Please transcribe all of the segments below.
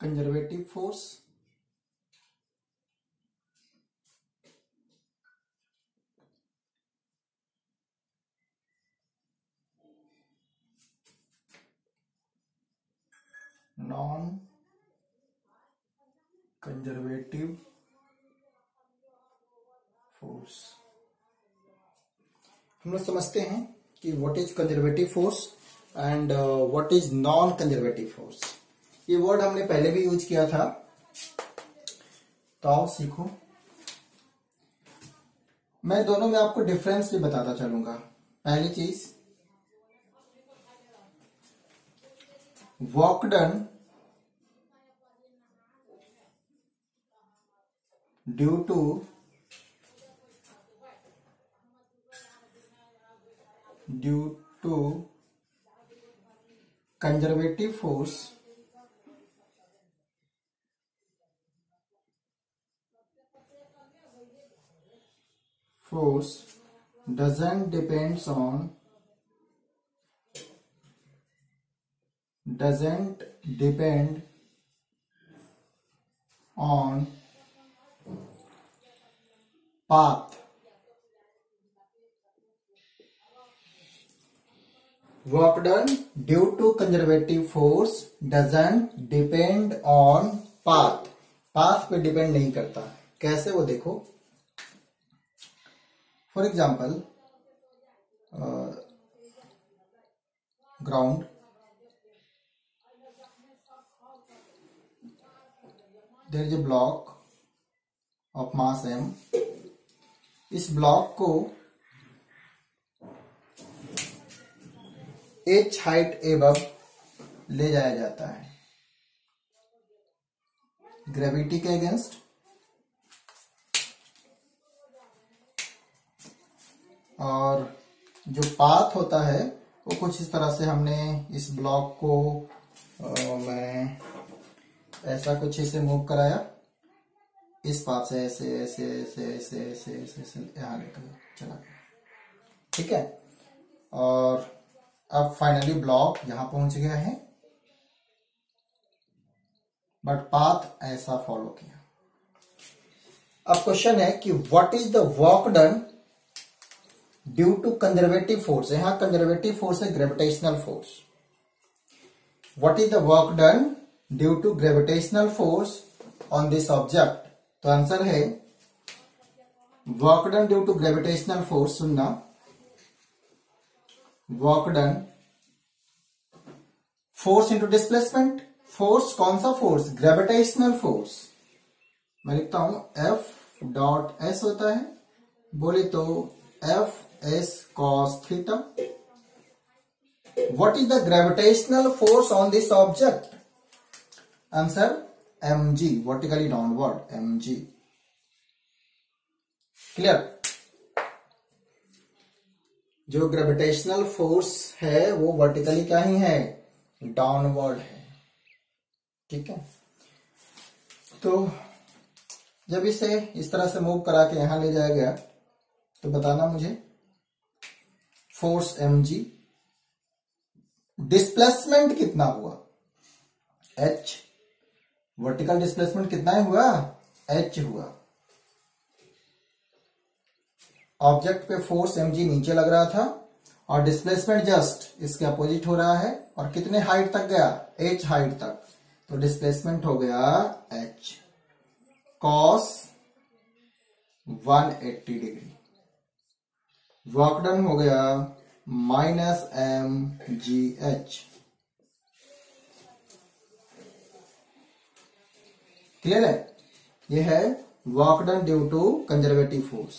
Conservative force, non conservative force. हम लोग समझते हैं कि what is conservative force and what is non conservative force. ये वर्ड हमने पहले भी यूज किया था, तो आओ सीखो। मैं दोनों में आपको डिफरेंस भी बताता चलूंगा। पहली चीज, work done due to conservative force doesn't depend on path. Work done due to conservative force doesn't depend on path. Path पे डिपेंड नहीं करता। कैसे, वो देखो। For example, ground, there is a block of mass m। इस block को h height above ले जाया जाता है ग्रेविटी के अगेंस्ट, और जो पाथ होता है वो कुछ इस तरह से हमने इस ब्लॉक को मैं ऐसा कुछ इसे मूव कराया, इस पाथ से ऐसे ऐसे ऐसे ऐसे ऐसे ऐसे ऐसे यहां लेकर चला गया। ठीक है, और अब फाइनली ब्लॉक यहां पहुंच गया है, बट पाथ ऐसा फॉलो किया। अब क्वेश्चन है कि what is the work done due to conservative force. यहां कंजर्वेटिव फोर्स है gravitational force. What is the work done due to gravitational force on this object. तो आंसर है work done due to gravitational force. सुनना, work done, force into displacement. Force कौन सा force? Gravitational force. मैं लिखता हूं F dot S होता है, बोले तो F S cos theta. What is the gravitational force on this object? Answer mg, vertically downward, mg. Clear? जो ग्रेविटेशनल फोर्स है वो वर्टिकली क्या ही है? डाउनवर्ड है। ठीक है, तो जब इसे इस तरह से मूव करा के यहां ले जाया गया तो बताना मुझे फोर्स mg, डिस्प्लेसमेंट कितना हुआ? h। वर्टिकल डिस्प्लेसमेंट कितना हुआ? h हुआ। ऑब्जेक्ट पे फोर्स mg नीचे लग रहा था और डिस्प्लेसमेंट जस्ट इसके अपोजिट हो रहा है, और कितने हाइट तक गया? h हाइट तक। तो डिस्प्लेसमेंट हो गया h cos 180 degree. Work done हो गया माइनस mgh। क्लियर है? यह है work done due to conservative force.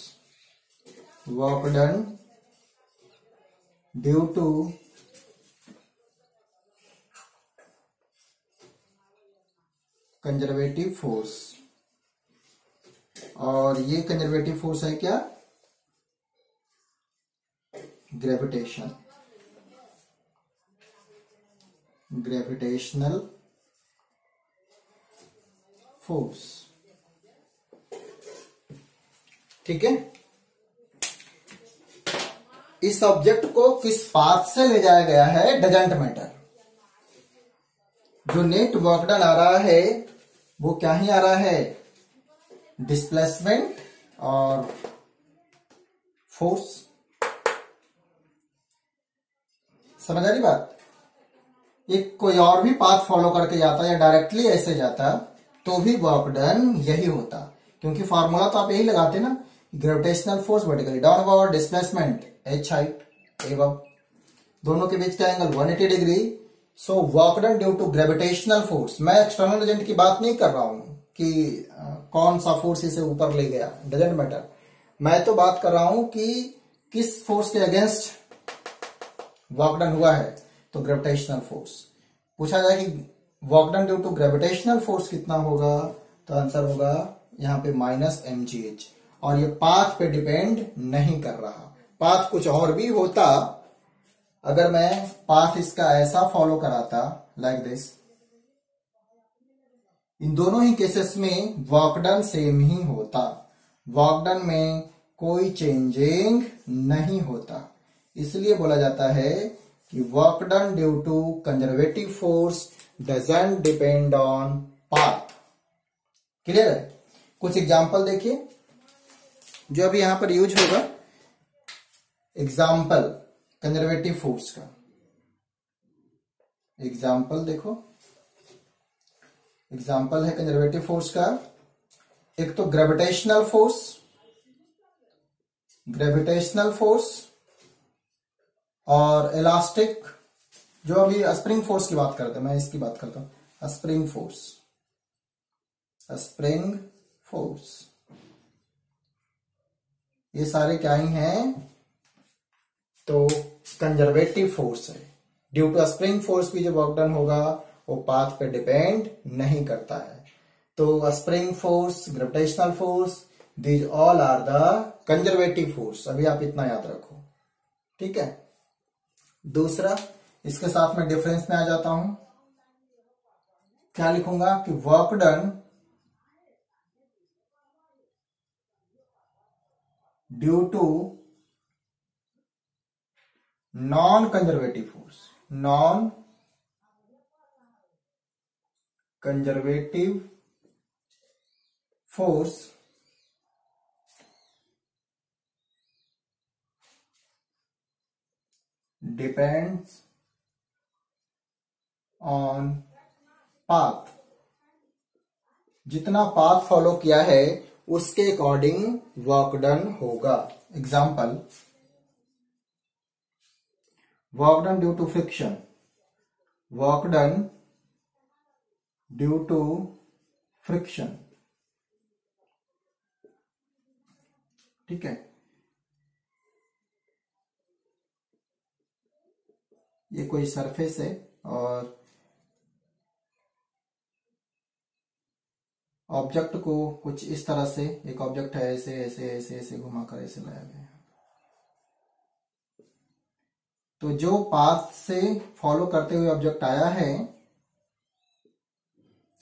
Work done due to conservative force, और ये कंजर्वेटिव फोर्स है क्या? Gravitation, gravitational force. ठीक है, इस ऑब्जेक्ट को किस पाथ से ले जाया गया है डजंट मैटर। जो नेट वर्क डन आ रहा है वो क्या ही आ रहा है, डिस्प्लेसमेंट और फोर्स। समझ आ रही बात। एक कोई और भी पाथ फॉलो करके जाता या डायरेक्टली ऐसे जाता तो भी वर्क डन यही होता, क्योंकि फॉर्मूला तो आप यही लगाते ना, gravitational force vertically downward, displacement h height एवं दोनों के बीच का angle 180 degree. So work done due to gravitational force. मैं एक्सटर्नल एजेंट की बात नहीं कर रहा हूं कि कौन सा फोर्स इसे ऊपर ले गया, डजेंट मैटर। मैं तो बात कर रहा हूं कि किस फोर्स के अगेंस्ट वर्क डन हुआ है, तो ग्रेविटेशनल फोर्स। पूछा जाए कि work done due to gravitational force कितना होगा, तो आंसर होगा यहां पे -mgh। और ये पाथ पे डिपेंड नहीं कर रहा, पाथ कुछ और भी होता। अगर मैं पाथ इसका ऐसा फॉलो कराता लाइक दिस, इन दोनों ही केसेस में वर्क डन सेम ही होता, वर्क डन में कोई चेंजिंग नहीं होता। इसलिए बोला जाता है कि work done due to conservative force doesn't depend on path. Clear है। कुछ एग्जाम्पल देखिए जो अभी यहां पर यूज होगा। एग्जाम्पल कंजर्वेटिव फोर्स का एग्जाम्पल देखो, एग्जाम्पल है कंजर्वेटिव फोर्स का। एक तो ग्रेविटेशनल फोर्स, ग्रेविटेशनल फोर्स और इलास्टिक, जो अभी स्प्रिंग फोर्स की बात करते हैं, मैं इसकी बात करता हूं, स्प्रिंग फोर्स, स्प्रिंग फोर्स। ये सारे क्या ही हैं, तो कंजर्वेटिव फोर्स है। ड्यू टू स्प्रिंग फोर्स भी जो वर्क डन होगा वो पाथ पे डिपेंड नहीं करता है। तो spring force, gravitational force, these all are the conservative force. अभी आप इतना याद रखो, ठीक है। दूसरा, इसके साथ में डिफरेंस में आ जाता हूं। क्या लिखूंगा कि work done due to non conservative force, non conservative force depends on path. जितना पाथ फॉलो किया है उसके अकॉर्डिंग वर्क डन होगा। Example, work done due to friction, work done due to friction, ठीक है। ये कोई सरफेस है और ऑब्जेक्ट को कुछ इस तरह से, एक ऑब्जेक्ट है, ऐसे ऐसे ऐसे ऐसे घुमाकर ऐसे लाया गया है। तो जो पाथ से फॉलो करते हुए ऑब्जेक्ट आया है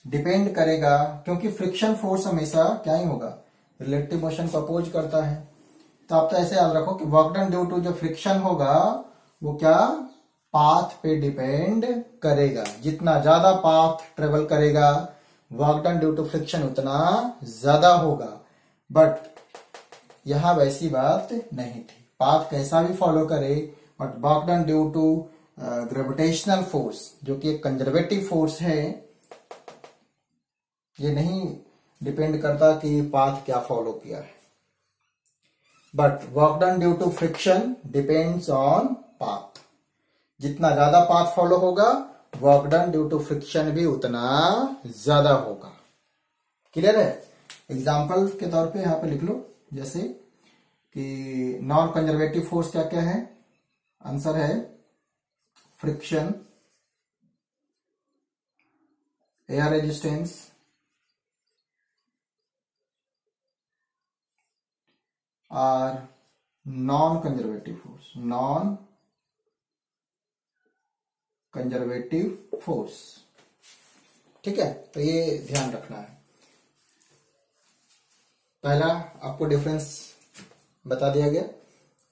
डिपेंड करेगा, क्योंकि फ्रिक्शन फोर्स हमेशा क्या ही होगा, रिलेटिव मोशन को अपोज करता है। तो आप तो ऐसे याद रखो कि वर्क डन ड्यू टू जो फ्रिक्शन होगा वो क्या, पाथ पे डिपेंड करेगा। जितना ज्यादा पाथ ट्रेवल करेगा work done due to friction उतना ज्यादा होगा। बट यहां वैसी बात नहीं थी, पाथ कैसा भी फॉलो करे, but work done due to gravitational force जो कि एक कंजर्वेटिव फोर्स है, ये नहीं डिपेंड करता कि पाथ क्या फॉलो किया है। But work done due to friction depends on path. जितना ज्यादा पाथ फॉलो होगा work done due to friction भी उतना ज्यादा होगा। क्लियर है। एग्जाम्पल के तौर पे यहां पे लिख लो, जैसे कि नॉन कंजर्वेटिव फोर्स क्या क्या है, आंसर है फ्रिक्शन, एयर रेजिस्टेंस, और non conservative force, non conservative force, ठीक है। तो ये ध्यान रखना है। पहला आपको डिफरेंस बता दिया गया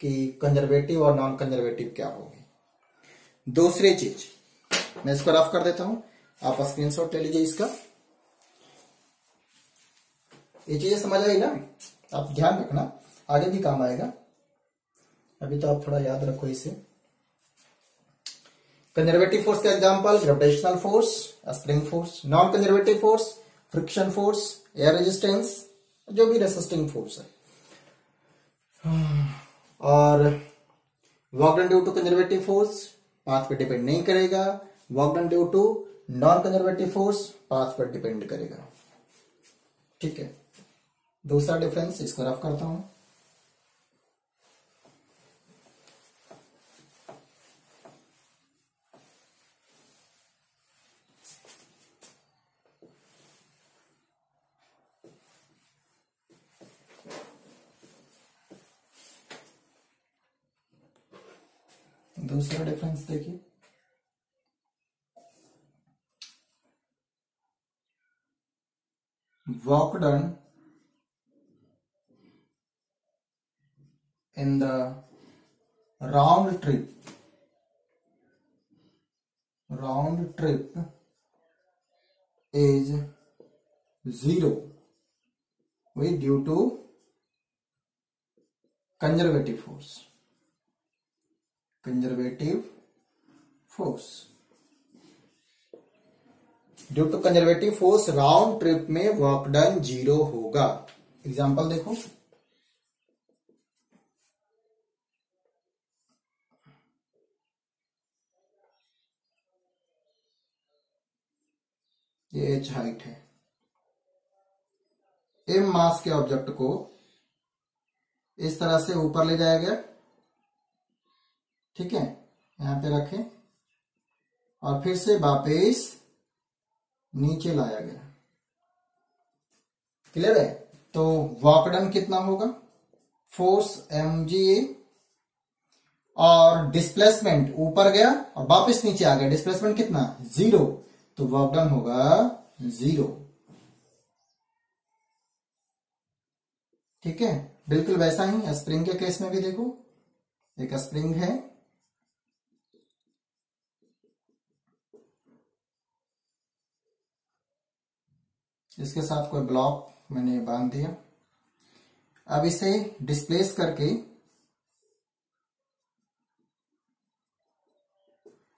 कि कंजर्वेटिव और नॉन कंजर्वेटिव क्या होगी। दूसरी चीज मैं इसको रफ कर देता हूं, आप स्क्रीनशॉट ले लीजिए इसका। ये चीजें समझ आई ना, आप ध्यान रखना, आगे भी काम आएगा। अभी तो आप थोड़ा याद रखो इसे। कंजर्वेटिव फोर्स का example gravitational force, spring force. Non conservative force friction force, air resistance, जो भी रेसिस्टिंग फोर्स है। और work done due to conservative force path पे डिपेंड नहीं करेगा, work done due to non conservative force path पर depend करेगा। ठीक है, दूसरा डिफरेंस इसको रफ करता हूं। दूसरा डिफरेंस देखिए, work done in the round trip is 0 with due to conservative force due to conservative force round trip में वर्क डन 0 होगा। एग्जांपल देखो, ये h हाइट है, m मास के ऑब्जेक्ट को इस तरह से ऊपर ले जाया गया, ठीक है, यहां पे रखें और फिर से वापस नीचे लाया गया। क्लियर है? तो वर्क डन कितना होगा? फोर्स mga, और डिस्प्लेसमेंट ऊपर गया और वापस नीचे आ गया, डिस्प्लेसमेंट कितना? 0, तो वर्क डन होगा 0। ठीक है, बिल्कुल वैसा ही स्प्रिंग के केस में भी देखो, एक स्प्रिंग है, इसके साथ कोई ब्लॉक मैंने बांध दिया। अब इसे डिस्प्लेस करके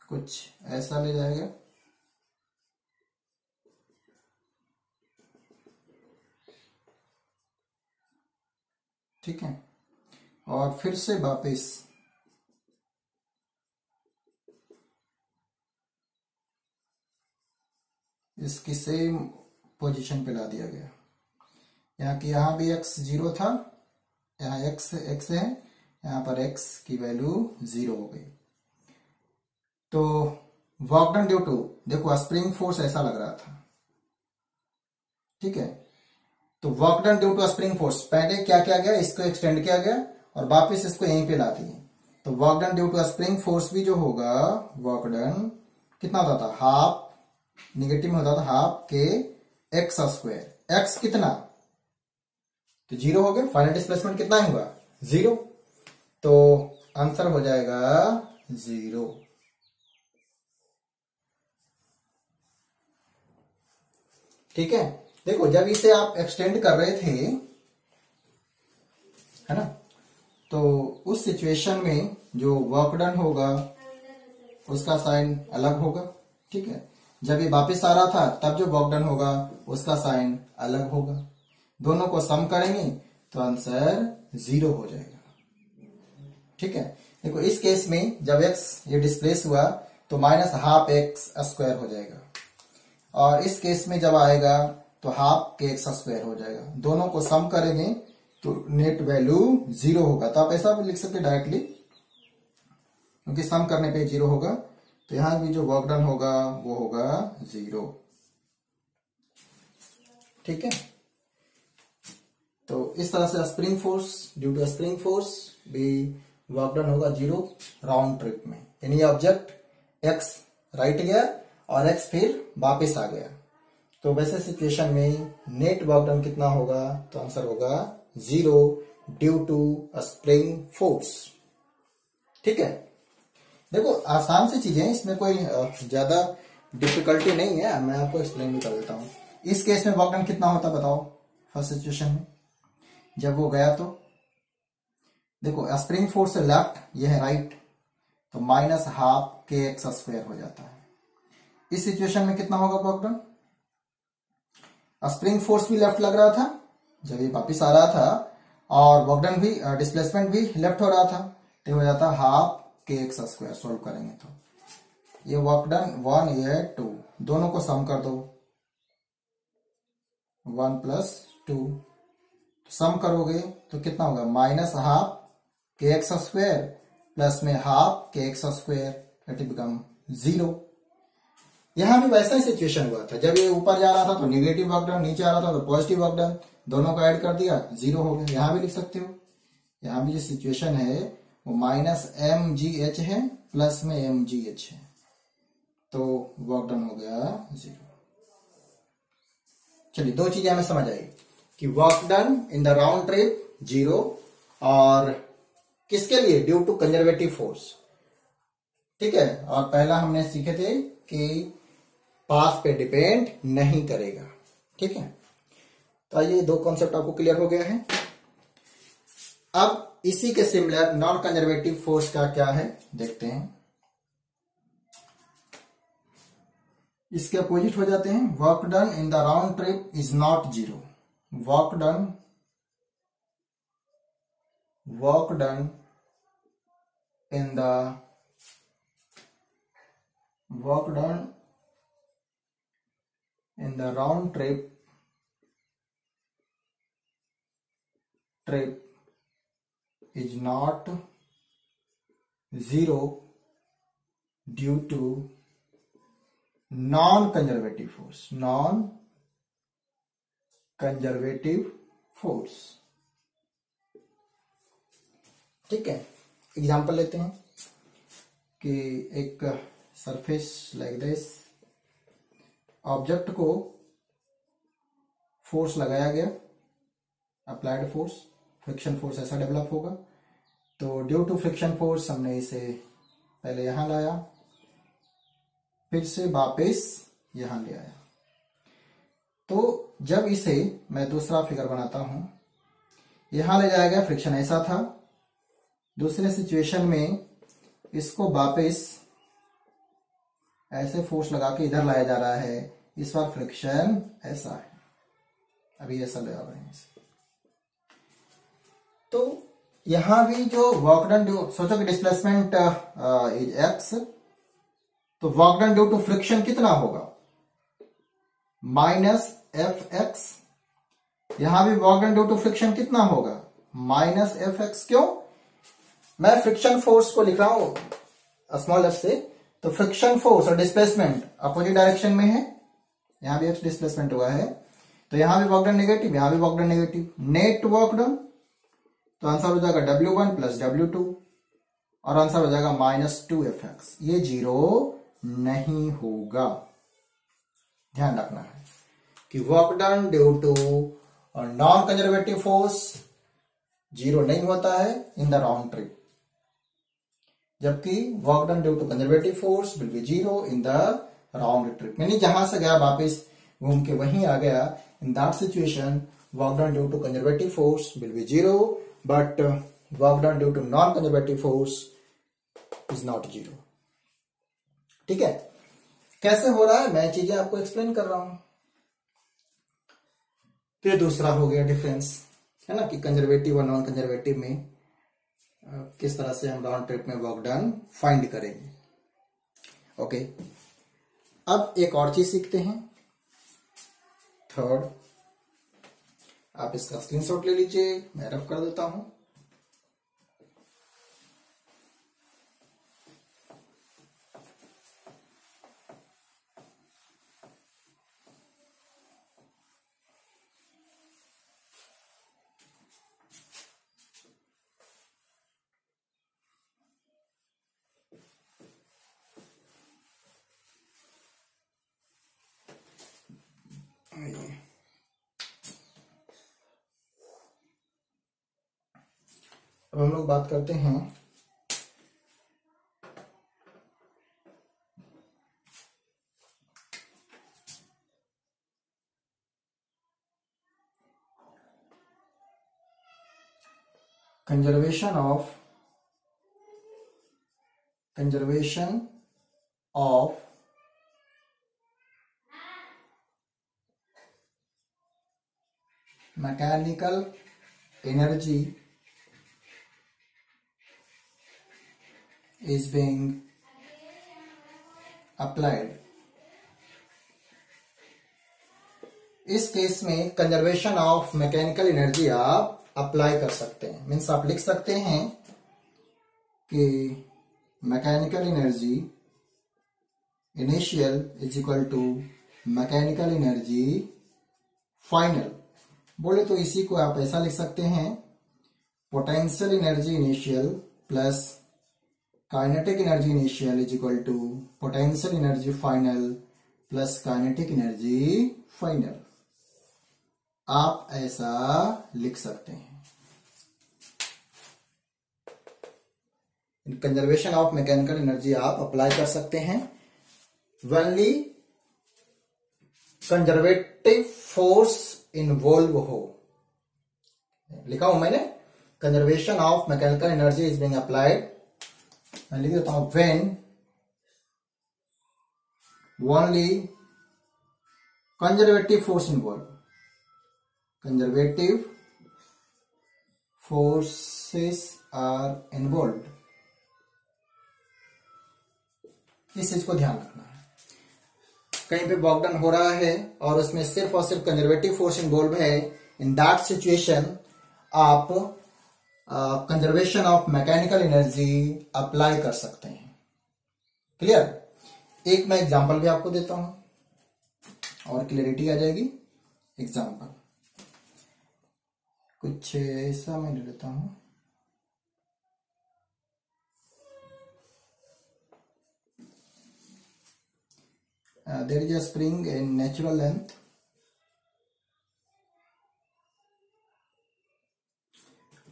कुछ ऐसा ले जाएगा, ठीक है, और फिर से वापस इसकी सेम पोजीशन पे ला दिया गया। यहाँ की यहां भी x 0 था, यहाँ x है, यहां पर x की वैल्यू 0 हो गई। तो वर्क डन ड्यू टू, देखो स्प्रिंग फोर्स ऐसा लग रहा था, ठीक है, तो work done due to spring force, पहले क्या किया गया, इसको एक्सटेंड किया गया और वापस इसको यहीं पे ला दिए। तो work done due to spring force भी जो होगा, वर्क डन कितना होता था? हाफ, निगेटिव में होता था हाफ के एक्स स्क्वायर। एक्स कितना? तो 0 हो गया। फाइनल डिस्प्लेसमेंट कितना हुआ? 0। तो आंसर हो जाएगा 0। ठीक है, देखो जब इसे आप एक्सटेंड कर रहे थे, है ना, तो उस सिचुएशन में जो वर्क डन होगा उसका साइन अलग होगा, ठीक है। जब ये वापस आ रहा था तब जो वर्क डन होगा उसका साइन अलग होगा। दोनों को सम करेंगे तो आंसर 0 हो जाएगा। ठीक है, देखो इस केस में जब x ये डिस्प्लेस हुआ तो माइनस हाफ एक्स स्क्वायर हो जाएगा, और इस केस में जब आएगा तो हाफ के एक्स स्क्वायर हो जाएगा। दोनों को सम करेंगे तो नेट वैल्यू 0 होगा। तो आप ऐसा भी लिख सकते डायरेक्टली, क्योंकि सम करने पे 0 होगा, तो यहां भी जो वर्क डन होगा वो होगा 0। ठीक है, तो इस तरह से spring force, due to spring force भी वर्क डन होगा 0 राउंड ट्रिप में। यानी ऑब्जेक्ट x राइट गया और x फिर वापस आ गया, तो वैसे सिचुएशन में नेट वर्क डन कितना होगा? तो आंसर होगा 0 ड्यू टू स्प्रिंग फोर्स। ठीक है, देखो आसान सी चीजें, इसमें कोई ज्यादा डिफिकल्टी नहीं है, मैं आपको एक्सप्लेन भी कर देता हूं। इस केस में वर्क डन कितना होता बताओ फर्स्ट सिचुएशन में जब वो गया तो? देखो स्प्रिंग फोर्स से लेफ्ट, ये है राइट, तो माइनस हाफ के एक्स स्क्वायर हो जाता है। इस सिचुएशन में कितना होगा वर्क डन? स्प्रिंग फोर्स भी लेफ्ट लग रहा था जब ये वापिस आ रहा था, और वर्क डन भी डिस्प्लेसमेंट भी लेफ्ट हो रहा था, तो हो जाता हाफ के एक्स स्क्वायर। सोल्व करेंगे तो ये वर्क डन 1 ये 2, दोनों को सम कर दो, 1 प्लस 2, सम करोगे तो कितना होगा? माइनस हाफ के एक्स स्क्वायर प्लस में हाफ के एक्स स्क्वायर, इट बिकम 0। यहां भी वैसा ही सिचुएशन हुआ था, जब ये ऊपर जा रहा था तो निगेटिव वर्क डन, नीचे आ रहा था तो पॉजिटिव वर्क डन, दोनों को ऐड कर दिया 0 हो गया। यहां भी लिख सकते हो, यहां भी जो सिचुएशन है वो माइनस एम जी एच है प्लस में एम जी एच है, तो वर्क डन हो गया 0। चलिए दो चीजें हमें समझ आई कि work done in the round trip 0, और किसके लिए? Due to conservative force. ठीक है, और पहला हमने सीखे थे कि पाथ पे डिपेंड नहीं करेगा। ठीक है, तो ये दो कॉन्सेप्ट आपको क्लियर हो गया है। अब इसी के सिमिलर नॉन कंजर्वेटिव फोर्स का क्या है देखते हैं। इसके अपोजिट हो जाते हैं। Work done in the round trip is not 0। Work done in the round trip is not 0 due to non-conservative force। ठीक है, एग्जाम्पल लेते हैं कि एक सरफेस लाइक दिस, ऑब्जेक्ट को फोर्स लगाया गया, अप्लाइड फोर्स, फ्रिक्शन फोर्स ऐसा डेवलप होगा, तो ड्यू टू फ्रिक्शन फोर्स हमने इसे पहले यहां लाया, फिर से वापस यहां ले आया। तो जब इसे मैं दूसरा फिगर बनाता हूं, यहां ले जाया गया, फ्रिक्शन ऐसा था, दूसरे सिचुएशन में इसको वापस ऐसे फोर्स लगा के इधर लाया जा रहा है, इस बार फ्रिक्शन ऐसा है, अभी ऐसा लगा रहे हैं। तो यहां भी जो वर्क डन ड्यू, सोचो कि डिस्प्लेसमेंट इज एक्स, तो work done due to friction कितना होगा? Minus f x. यहां भी work done due to friction कितना होगा? Minus f x. क्यों? मैं फ्रिक्शन फोर्स को लिख रहा हूं स्मॉल एफ से, तो फ्रिक्शन फोर्स और डिस्प्लेसमेंट अपोजिट डायरेक्शन में है, यहां भी एक्स डिस्प्लेसमेंट हुआ है, तो यहां भी वर्क डन नेगेटिव, यहां भी work done negative, net work done, तो आंसर हो जाएगा W1 प्लस W2, और आंसर हो जाएगा माइनस 2Fx। ये 0 नहीं होगा, ध्यान रखना है कि work done due to non conservative force 0 नहीं होता है इन द राउंड ट्रिप, जबकि work done due to conservative force will be 0 in the round trip. यानी जहां से गया वापस घूम के वहीं आ गया, in that situation work done due to conservative force will be 0, but work done due to non conservative force is not 0। ठीक है, कैसे हो रहा है मैं चीजें आपको एक्सप्लेन कर रहा हूं। फिर दूसरा हो गया डिफरेंस, है ना, कि कंजर्वेटिव और नॉन कंजर्वेटिव में किस तरह से हम राउंड ट्रिप में वर्क डन फाइंड करेंगे। ओके, अब एक और चीज सीखते हैं, थर्ड। आप इसका स्क्रीनशॉट ले लीजिए, मैं रफ कर देता हूं। अब हम लोग बात करते हैं conservation of mechanical energy is being applied. इस केस में कंजर्वेशन ऑफ मैकेनिकल एनर्जी आप अप्लाई कर सकते हैं। मीन्स आप लिख सकते हैं कि mechanical energy initial is equal to mechanical energy final. बोले तो इसी को आप ऐसा लिख सकते हैं, potential energy initial plus kinetic energy initial is equal to potential energy final plus kinetic energy final. आप ऐसा लिख सकते हैं। कंजर्वेशन ऑफ मैकेनिकल एनर्जी आप अप्लाई कर सकते हैं वनली कंजर्वेटिव फोर्स इन्वॉल्व हो। लिखा हूं मैंने, conservation of mechanical energy is being applied, मैं लिख देता हूं when only conservative force involve, conservative forces are involve. इस चीज को ध्यान रखना है। कहीं पे बॉकडाउन हो रहा है और उसमें सिर्फ और सिर्फ कंजर्वेटिव फोर्स इन्वॉल्व है, इन दैट सिचुएशन आप conservation of mechanical energy apply कर सकते हैं। क्लियर? एक मैं एग्जांपल भी आपको देता हूं और क्लियरिटी आ जाएगी। एग्जांपल कुछ ऐसा मैं ले लेता हूं, there is a spring in natural length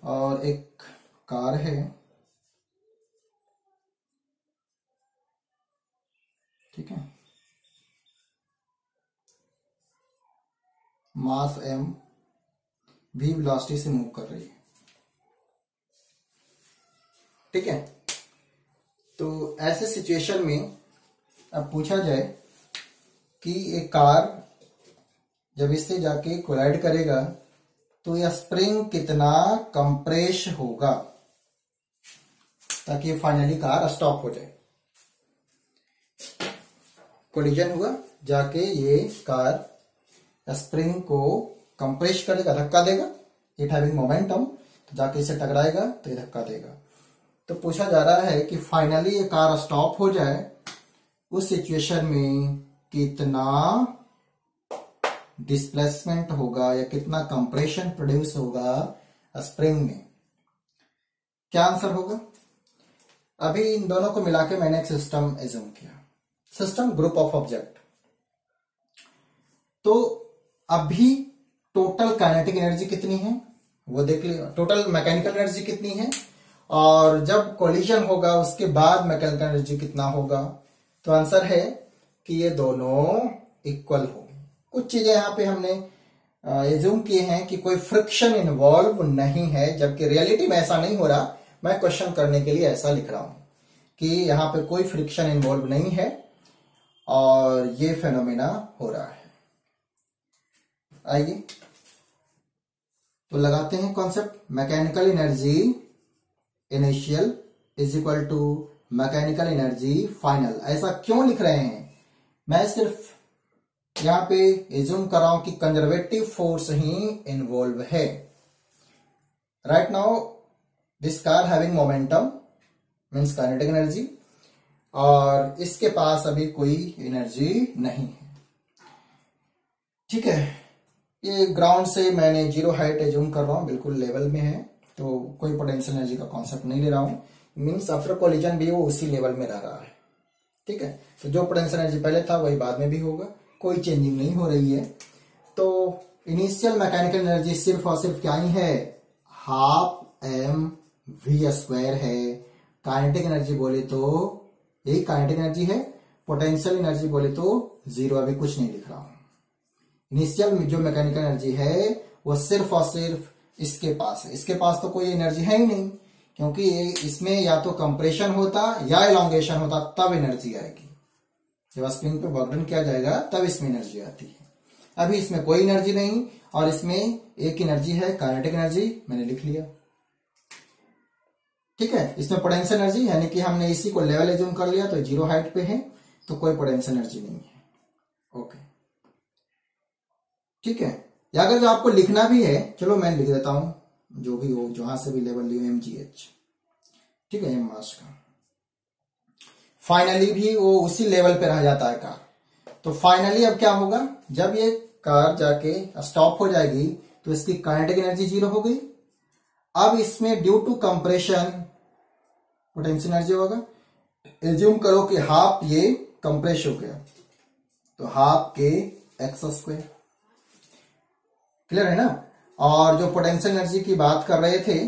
और एक कार है, ठीक है, मास m v वेलोसिटी से मूव कर रही है, ठीक है। तो ऐसे सिचुएशन में अब पूछा जाए कि एक कार जब इससे जाके कोलाइड करेगा तो यह स्प्रिंग कितना कंप्रेस होगा ताकि फाइनली कार स्टॉप हो जाए। कोलिजन हुआ, जाके ये कार स्प्रिंग को कंप्रेस करेगा, धक्का देगा, इट हैविंग मोमेंटम, तो जाके इसे टकराएगा तो ये धक्का देगा। तो पूछा जा रहा है कि फाइनली ये कार स्टॉप हो जाए, उस सिचुएशन में कितना डिस्प्लेसमेंट होगा या कितना कंप्रेशन प्रोड्यूस होगा स्प्रिंग में। क्या आंसर होगा? अभी इन दोनों को मिला के मैंने एक सिस्टम एज्यूम किया, सिस्टम ग्रुप ऑफ ऑब्जेक्ट। तो अभी टोटल काइनेटिक एनर्जी कितनी है वो देख लिया, टोटल मैकेनिकल एनर्जी कितनी है, और जब कोलिजन होगा उसके बाद मैकेनिकल एनर्जी कितना होगा। तो आंसर है कि ये दोनों इक्वल हो। कुछ चीजें यहां पे हमने एज्यूम किए हैं कि कोई फ्रिक्शन इन्वॉल्व नहीं है, जबकि रियलिटी में ऐसा नहीं हो रहा। मैं क्वेश्चन करने के लिए ऐसा लिख रहा हूं कि यहां पे कोई फ्रिक्शन इन्वॉल्व नहीं है और ये फेनोमेना हो रहा है। आइए तो लगाते हैं concept, mechanical energy initial is equal to mechanical energy final. ऐसा क्यों लिख रहे हैं? मैं सिर्फ यहां पे एज्यूम कर रहा हूं कि कंजर्वेटिव फोर्स ही इन्वॉल्व है। Right now this car having momentum means kinetic energy, और इसके पास अभी कोई एनर्जी नहीं है, ठीक है। ये ग्राउंड से मैंने जीरो हाइट एज्यूम कर रहा हूं, बिल्कुल लेवल में है, तो कोई पोटेंशियल एनर्जी का कॉन्सेप्ट नहीं ले रहा हूं। मीन्स आफ्टर कोलिजन भी वो उसी लेवल में रह रहा है, ठीक है। तो जो पोटेंशियल एनर्जी पहले था वही बाद में भी होगा, कोई चेंजिंग नहीं हो रही है। तो इनिशियल मैकेनिकल एनर्जी सिर्फ और सिर्फ क्या ही है, हाफ एम वी स्क्वायर है। काइनेटिक एनर्जी बोले तो यही काइनेटिक एनर्जी है, पोटेंशियल एनर्जी बोले तो जीरो, अभी कुछ नहीं लिख रहा हूं। इनिशियल जो मैकेनिकल एनर्जी है वो सिर्फ और सिर्फ इसके पास है। इसके पास तो कोई एनर्जी है ही नहीं, क्योंकि इसमें या तो कंप्रेशन होता या एलोंगेशन होता, तब एनर्जी आएगी। जब स्प्रिंग पे वर्क डन किया जाएगा तब इसमें एनर्जी आती है। अभी इसमें कोई एनर्जी नहीं, और इसमें एक एनर्जी है काइनेटिक एनर्जी, मैंने लिख लिया। ठीक है, इसमें पोटेंशियल एनर्जी यानी कि हमने इसी को लेवल एज्यूम कर लिया, तो 0 हाइट पे है, तो कोई पोटेंशियल एनर्जी नहीं है। ओके, ठीक है। या अगर जो आपको लिखना भी है, चलो मैं लिख देता हूं, जो भी हो, जहां से भी लेवल लियो, mgh, ठीक है, मास का। फाइनली भी वो उसी लेवल पे रह जाता है कार। तो फाइनली अब क्या होगा, जब ये कार जाके स्टॉप हो जाएगी तो इसकी काइनेटिक एनर्जी 0 हो गई। अब इसमें due to compression potential energy होगा। एज्यूम करो कि हाफ ये कंप्रेस हो गया, तो हाफ के एक्स स्क्वायर, क्लियर है ना। और जो पोटेंशियल एनर्जी की बात कर रहे थे,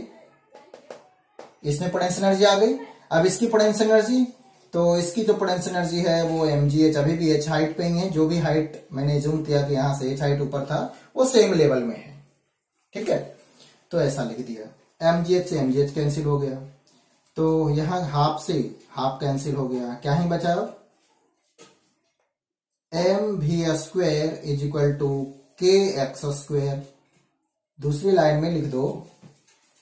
इसमें पोटेंशियल एनर्जी आ गई। अब इसकी पोटेंशियल एनर्जी, तो इसकी जो पोटेंशियल एनर्जी है वो mgh, अभी भी h हाइट पे ही है। जो भी हाइट मैंने जूम किया कि यहां से h हाइट ऊपर था, वो सेम लेवल में है। ठीक है, तो ऐसा लिख दिया। mgh से mgh कैंसिल हो गया, तो यहां हाफ से हाफ कैंसिल हो गया, क्या ही बचा अब, mv square is equal to k x square. दूसरी लाइन में लिख दो,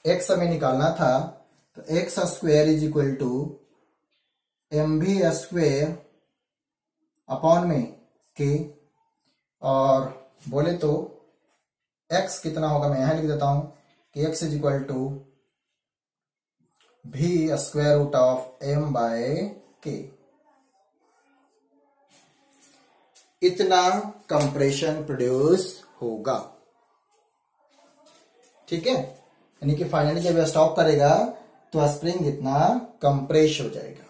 x हमें निकालना था, तो x square is equal to mv square upon में k, और बोले तो x कितना होगा, मैं यहां लिख देता हूं कि x is equal to v square root of m by k। इतना कंप्रेशन प्रोड्यूस होगा। ठीक है, यानी कि फाइनली जब स्टॉप करेगा तो स्प्रिंग इतना कंप्रेस हो जाएगा।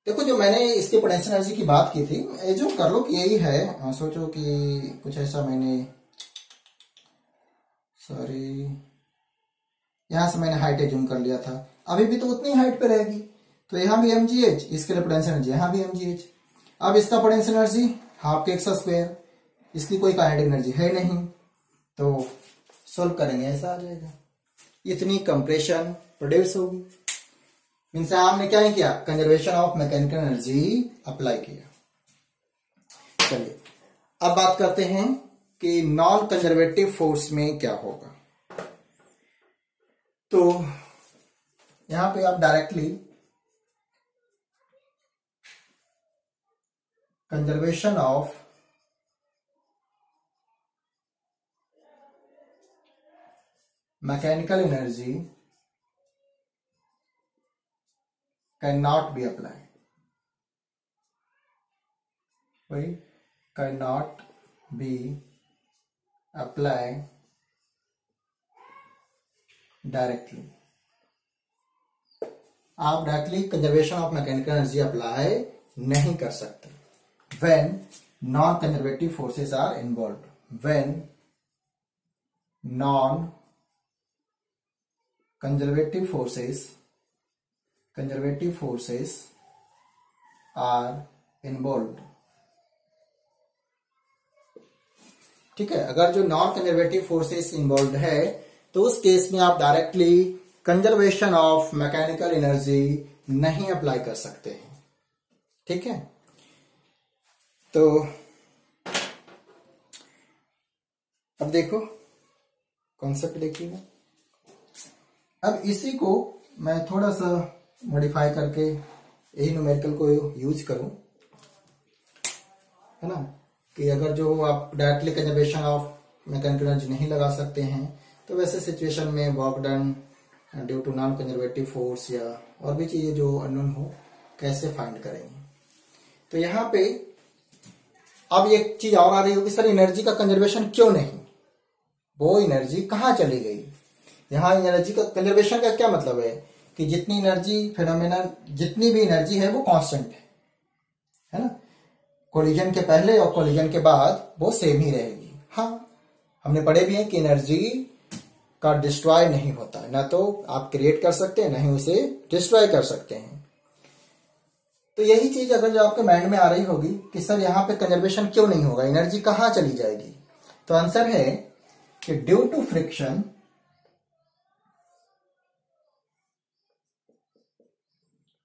देखो, जो मैंने इसके पोटेंशियल एनर्जी की बात की थी, जो कर लो कि यही है, सोचो कि कुछ ऐसा मैंने, सॉरी, यहां से मैंने हाइट एज्यूम कर लिया था, अभी भी तो उतनी हाइट पे रहेगी, तो यहां भी mgh, इसके लिए पोटेंशियल एनर्जी, यहां भी mgh। अब इसका पोटेंशियल एनर्जी हाफ के एक्स स्क्वायर, इसकी कोई काइनेटिक एनर्जी है नहीं, तो सोल्व करेंगे ऐसा आ जाएगा, इतनी कंप्रेशन प्रोड्यूस होगी। मीन्स हमने क्या किया, conservation of mechanical energy apply किया। चलिए अब बात करते हैं कि नॉन कंजर्वेटिव फोर्स में क्या होगा। तो यहां पे आप directly conservation of mechanical energy cannot be applied, cannot be applied directly। आप directly conservation of mechanical energy apply नहीं कर सकते when non conservative forces are involved, when non conservative forces are involved। ठीक है, अगर जो नॉन कंजर्वेटिव फोर्सेस इन्वॉल्व है तो उस केस में आप directly conservation of mechanical energy नहीं अप्लाई कर सकते हैं। ठीक है, तो अब देखो कॉन्सेप्ट देखिएगा। अब इसी को मैं थोड़ा सा मॉडिफाई करके यही न्यूमेरिकल को यूज करूं, है ना, कि अगर जो आप directly conservation of mechanical energy नहीं लगा सकते हैं तो वैसे सिचुएशन में work done due to non conservative force या और भी चीजें जो अननोन हो कैसे फाइंड करेंगे। तो यहाँ पे अब एक चीज और आ रही होगी, सर एनर्जी का कंजर्वेशन क्यों नहीं, वो एनर्जी कहाँ चली गई। यहाँ एनर्जी का कंजर्वेशन का क्या मतलब है कि जितनी एनर्जी फिनोमेना, जितनी भी एनर्जी है वो कांस्टेंट है ना, कोलिजन के पहले और कोलिजन के बाद वो सेम ही रहेगी। हाँ, हमने पढ़े भी है कि एनर्जी का डिस्ट्रॉय नहीं होता है, ना तो आप क्रिएट कर सकते हैं ना ही उसे डिस्ट्रॉय कर सकते हैं। तो यही चीज अगर जो आपके माइंड में आ रही होगी कि सर यहाँ पे कंजर्वेशन क्यों नहीं होगा, एनर्जी कहाँ चली जाएगी, तो आंसर है कि ड्यू टू फ्रिक्शन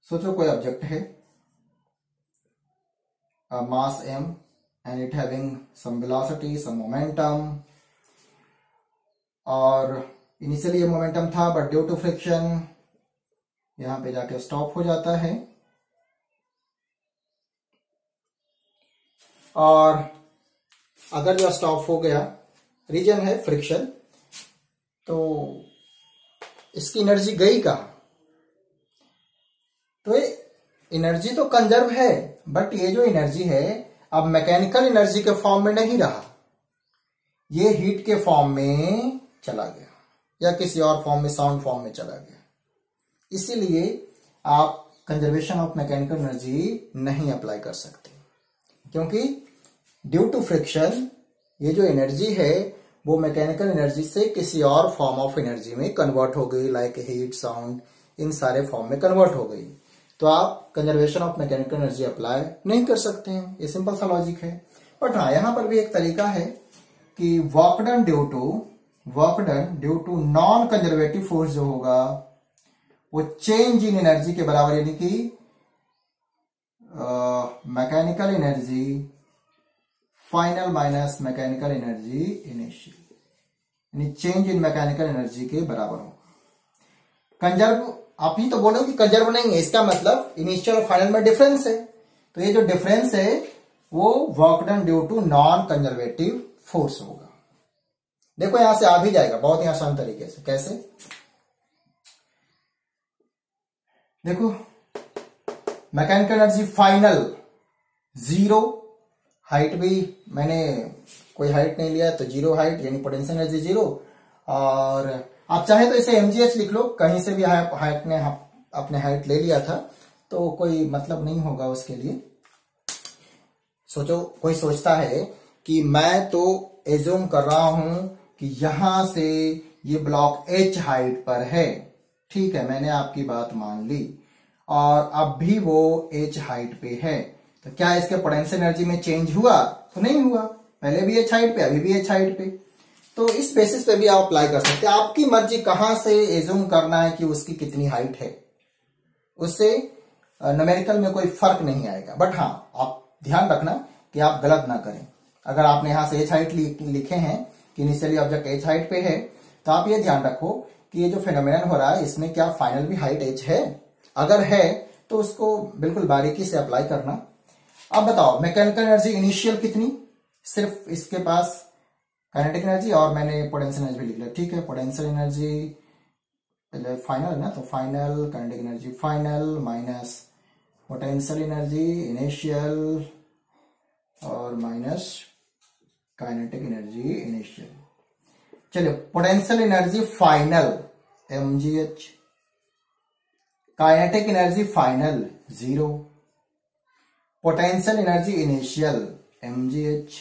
सोचो कोई ऑब्जेक्ट है, मास m and it having some velocity, some momentum, और इनिशियली ये मोमेंटम था बट ड्यू टू फ्रिक्शन यहां पे जाके स्टॉप हो जाता है। और अगर जो स्टॉप हो गया, रीजन है फ्रिक्शन, तो इसकी एनर्जी गई कहां? तो ये एनर्जी तो कंजर्व है, बट ये जो एनर्जी है अब मैकेनिकल एनर्जी के फॉर्म में नहीं रहा, ये हीट के फॉर्म में चला गया या किसी और फॉर्म में, साउंड फॉर्म में चला गया। इसीलिए आप कंजर्वेशन ऑफ मैकेनिकल एनर्जी नहीं अप्लाई कर सकते, क्योंकि ड्यू टू फ्रिक्शन ये जो एनर्जी है वो मैकेनिकल एनर्जी से किसी और फॉर्म ऑफ एनर्जी में कन्वर्ट हो गई, लाइक हीट, साउंड, इन सारे फॉर्म में कन्वर्ट हो गई। तो आप conservation of mechanical energy apply नहीं कर सकते हैं, ये सिंपल सा लॉजिक है। बट हाँ, यहां पर भी एक तरीका है कि work done due to non conservative force जो होगा वो चेंज इन एनर्जी के बराबर, यानी कि mechanical energy final minus mechanical energy initial, यानी चेंज इन मैकेनिकल एनर्जी के बराबर होगा। कंजर्व आप ही तो बोलो कि कंजर्व नहीं है, इसका मतलब इनिशियल और फाइनल में डिफरेंस है, तो ये जो डिफरेंस है वो work done due to non conservative force होगा। देखो यहां से आ भी जाएगा बहुत ही आसान तरीके से। कैसे? देखो, मैकेनिकल एनर्जी फाइनल 0, हाइट भी मैंने कोई हाइट नहीं लिया तो 0 हाइट, यानी पोटेंशियल एनर्जी 0। और आप चाहे तो इसे mgh लिख लो, कहीं से भी हाइट ने अपने हाइट ले लिया था तो कोई मतलब नहीं होगा उसके लिए। सोचो, कोई सोचता है कि मैं तो एज्यूम कर रहा हूं कि यहां से ये ब्लॉक h हाइट पर है, ठीक है, मैंने आपकी बात मान ली, और अब भी वो h हाइट पे है, तो क्या इसके पोटेंशियल एनर्जी में चेंज हुआ? तो नहीं हुआ, पहले भी h हाइट पे, अभी भी h हाइट पे। तो इस बेसिस पे भी आप अप्लाई कर सकते हैं। आपकी मर्जी कहां से एज्यूम करना है कि उसकी कितनी हाइट है, उससे न्यूमेरिकल में कोई फर्क नहीं आएगा। बट हाँ, आप ध्यान रखना कि आप गलत ना करें। अगर आपने यहां से h हाइट लिखे हैं कि इनिशियली ऑब्जेक्ट h हाइट पे है, तो आप ये ध्यान रखो कि ये जो फेनोमेनन हो रहा है इसमें क्या फाइनल भी हाइट h है? अगर है तो उसको बिल्कुल बारीकी से अप्लाई करना। अब बताओ, मैकेनिकल एनर्जी इनिशियल कितनी? सिर्फ इसके पास काइनेटिक एनर्जी और मैंने पोटेंशियल एनर्जी भी लिख लिया, ठीक है। पोटेंशियल एनर्जी पहले फाइनल है ना, तो final, kinetic energy final minus potential energy initial और माइनस काइनेटिक एनर्जी इनिशियल। चलिए, potential energy final mgh, kinetic energy final 0, potential energy initial mgh,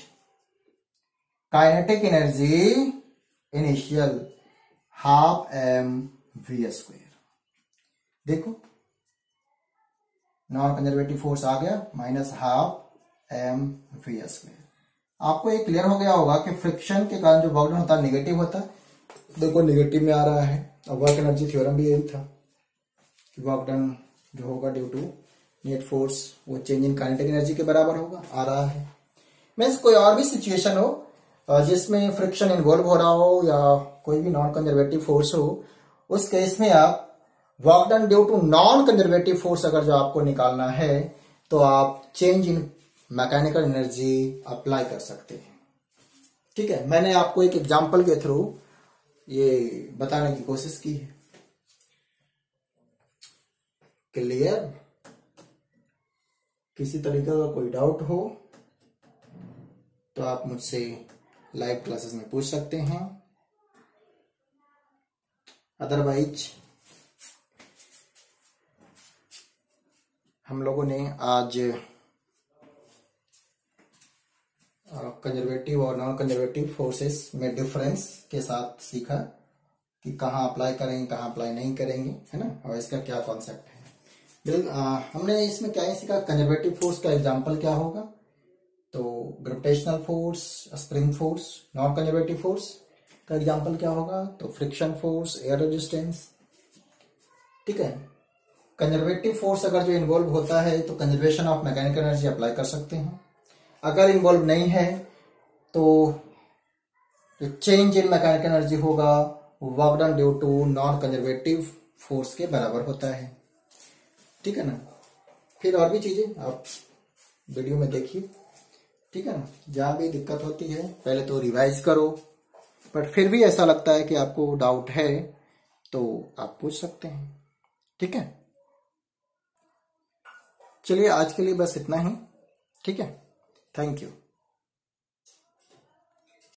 kinetic energy initial half mv²। देखो, non conservative force आ गया, minus half mv²। आपको ये clear हो गया होगा कि फ्रिक्शन के कारण जो वर्क डन होता है नेगेटिव होता है। देखो, नेगेटिव में आ रहा है। अब वर्क एनर्जी थ्योरम भी यही था कि वर्क डन जो होगा ड्यू टू नेट फोर्स वो चेंज इन काइनेटिक एनर्जी के बराबर होगा, आ रहा है। मीन्स कोई और भी सिचुएशन हो जिसमें फ्रिक्शन इन्वॉल्व हो रहा हो या कोई भी नॉन कंजर्वेटिव फोर्स हो, उस केस में आप work done due to non conservative force अगर जो आपको निकालना है तो आप change in mechanical energy apply कर सकते हैं, ठीक है। मैंने आपको एक एग्जांपल के थ्रू ये बताने की कोशिश की है। क्लियर? किसी तरीके का कोई डाउट हो तो आप मुझसे लाइव क्लासेस में पूछ सकते हैं, अदरवाइज हम लोगों ने आज कंजर्वेटिव और नॉन कंजर्वेटिव फोर्सेस में डिफरेंस के साथ सीखा कि कहाँ अप्लाई करेंगे, कहाँ अप्लाई नहीं करेंगे, है ना, और इसका क्या कॉन्सेप्ट है। हमने इसमें क्या ही सीखा, कंजर्वेटिव फोर्स का एग्जांपल क्या होगा, तो gravitational force, spring force, non conservative force. का एग्जाम्पल क्या होगा, तो फ्रिक्शन फोर्स, एयर रेजिस्टेंस। ठीक है, कंजर्वेटिव फोर्स अगर जो इन्वॉल्व होता है तो conservation of mechanical energy apply कर सकते हैं। अगर इन्वॉल्व नहीं है तो जो चेंज इन मैकेनिकल एनर्जी होगा work done due to non conservative force के बराबर होता है। ठीक है ना, फिर और भी चीजें आप वीडियो में देखिए। ठीक है ना, जहां भी दिक्कत होती है पहले तो रिवाइज करो, बट फिर भी ऐसा लगता है कि आपको डाउट है तो आप पूछ सकते हैं। ठीक है, चलिए आज के लिए बस इतना ही। ठीक है, थैंक यू।